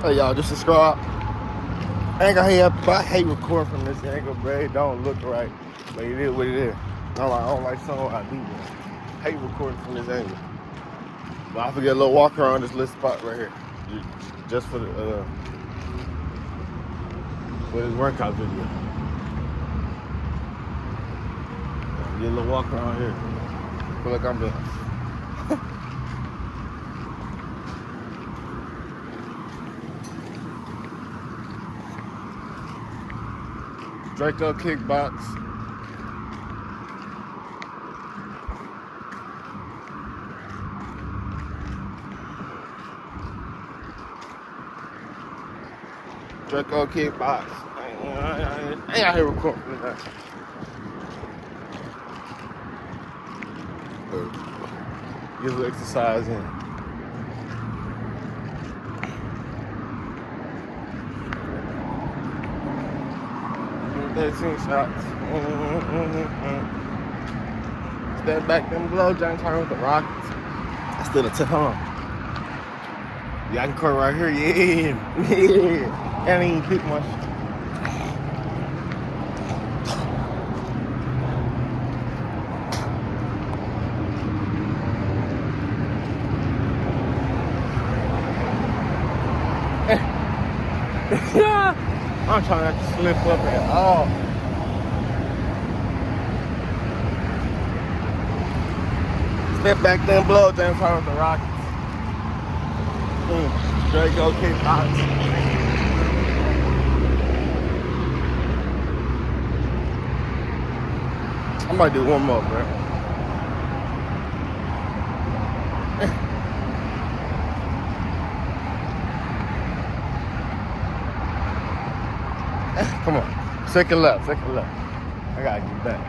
Hey y'all, just subscribe. I ain't gonna hate, but I hate recording from this angle, bro. It don't look right, but it is what it is. I don't like some what I do, but I hate recording from this angle. But I forget a little walk around this little spot right here, just for the for this workout video. Get a little walk around here. I feel like I'm the Draco kickbox. Draco kickbox. I ain't out here recording for that. Get a little exercise in. 13 shots. Step back, them blow, John turn with the Rockets. I still a 10 home. Yeah, I can cut right here. Yeah. I ain't even pick much. I'm trying not to slip up at all. Step back, then blow, then turn with the Rockets. Draco kickbox. I might do one more, bro. Come on. Second left. I gotta get back.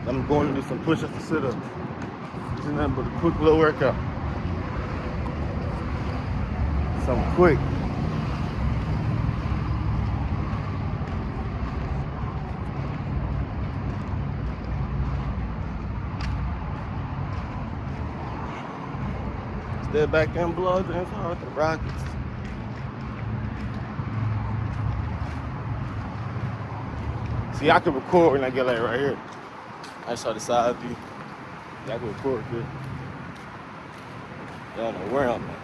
I'm going to do some push-ups and sit-ups. It's nothing but a quick little workout. Something quick. Step back and blow, then start the Rockets. See, I can record when I get like right here. I saw the side view. I can record good. Y'all know where I'm at.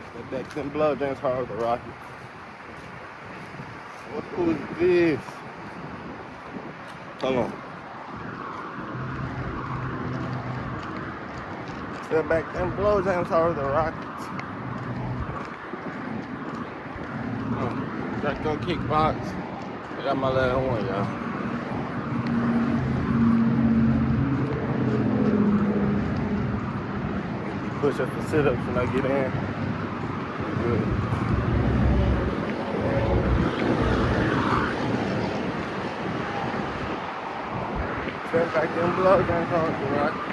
Step back, then blow, then start the Rockets. What is this? Hold on. Step back, then blow, then start the Rockets. Draco kickbox. I got my last one, y'all. Push ups and sit ups when I get in. Good. Step back, then blow, then start the Rockets.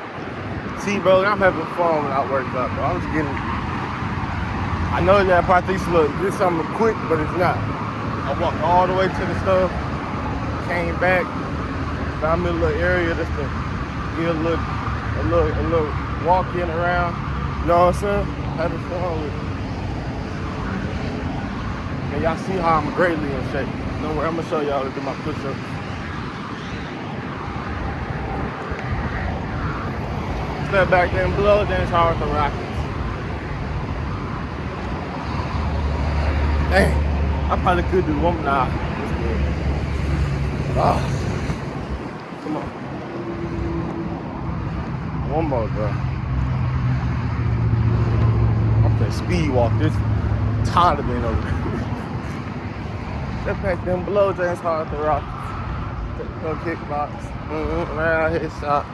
See, bro, I'm having fun when I work out, bro. I'm just getting. I know that probably thinks, look, this is something quick, but it's not. I walked all the way to the stuff, came back, found me a little area just to get a little walking around. You know what I'm saying? Having fun with it. And y'all see how I'm greatly in shape. Don't worry, I'm gonna show y'all to do my push-ups. Step back, then blow, then start with the Rockets. Dang. I probably could do one. Nah, it's good. Come on. One more, bro. I'm gonna speed walk this. Tired of being over there. Step back, then below, James Hard the Rockets. No kickbox. Round hit shot.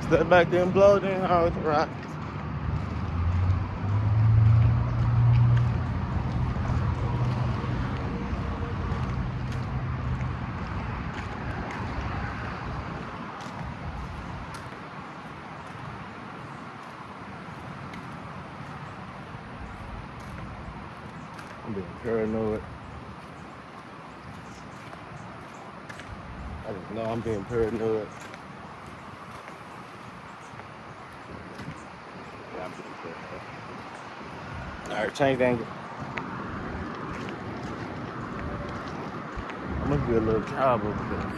Step back, then blow, then hard the Rockets. I'm being paranoid. I just know I'm being paranoid. Yeah, I'm being paranoid. Alright, change the angle. I'm gonna do a little job over there.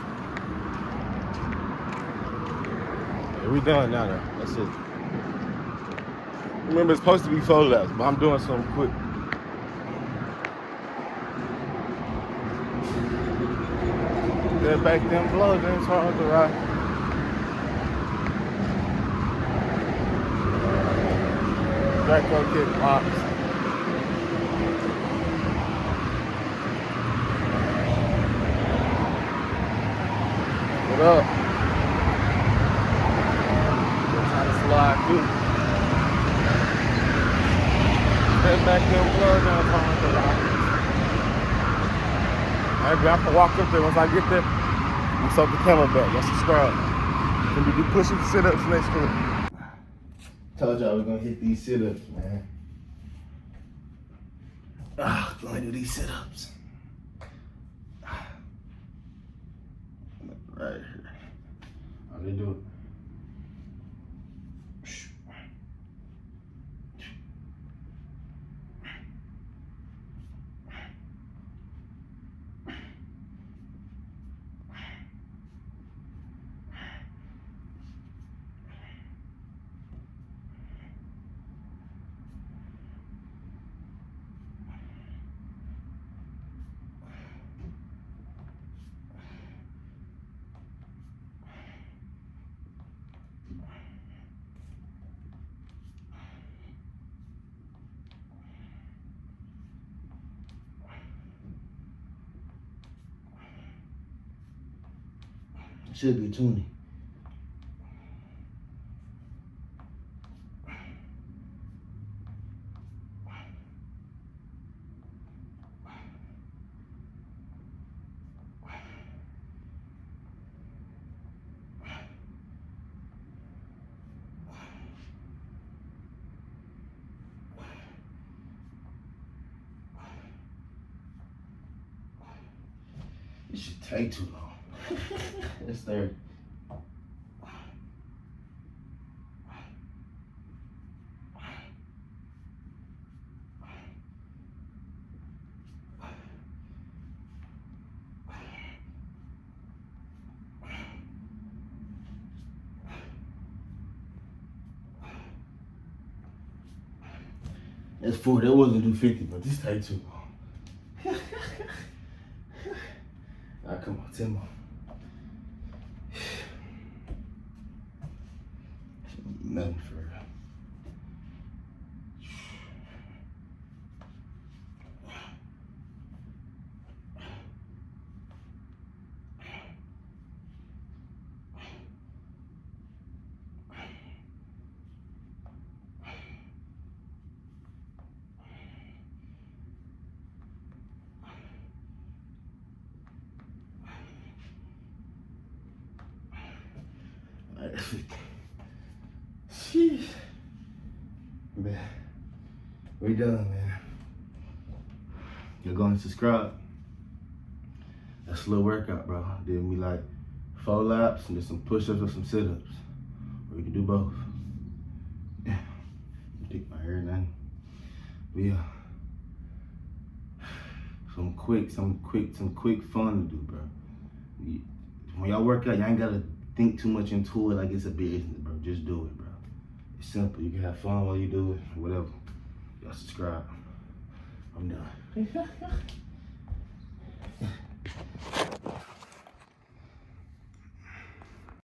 Yeah, we done now though. That's it. Remember, it's supposed to be 4 laps, but I'm doing something quick. Yeah, back them blows, it's hard to ride. Draco kick box. What up? We're trying to slide through. Step back them blows, it's hard to ride. Maybe I can walk up there once I get there. You soak the camera back. Y'all subscribe. Can we do push-ups, sit-ups next to it? Told y'all we're gonna hit these sit-ups, man. Gonna do these sit-ups. Right here. How they do it? Should be 20. It should take too long. It's 30. That's 40. That wasn't do 50, but this take too long. All right, come on, 10 more. Nothing for real. Sheesh. Man, we done, man. You're going to subscribe. That's a little workout, bro. Did me like 4 laps and then some push-ups or some sit-ups. Or you can do both. Yeah. Take my hair now. But yeah. Some quick fun to do, bro. When y'all work out, y'all ain't gotta think too much into it like it's a business, bro. Just do it, bro. It's simple. You can have fun while you do it, whatever. Y'all subscribe. I'm done.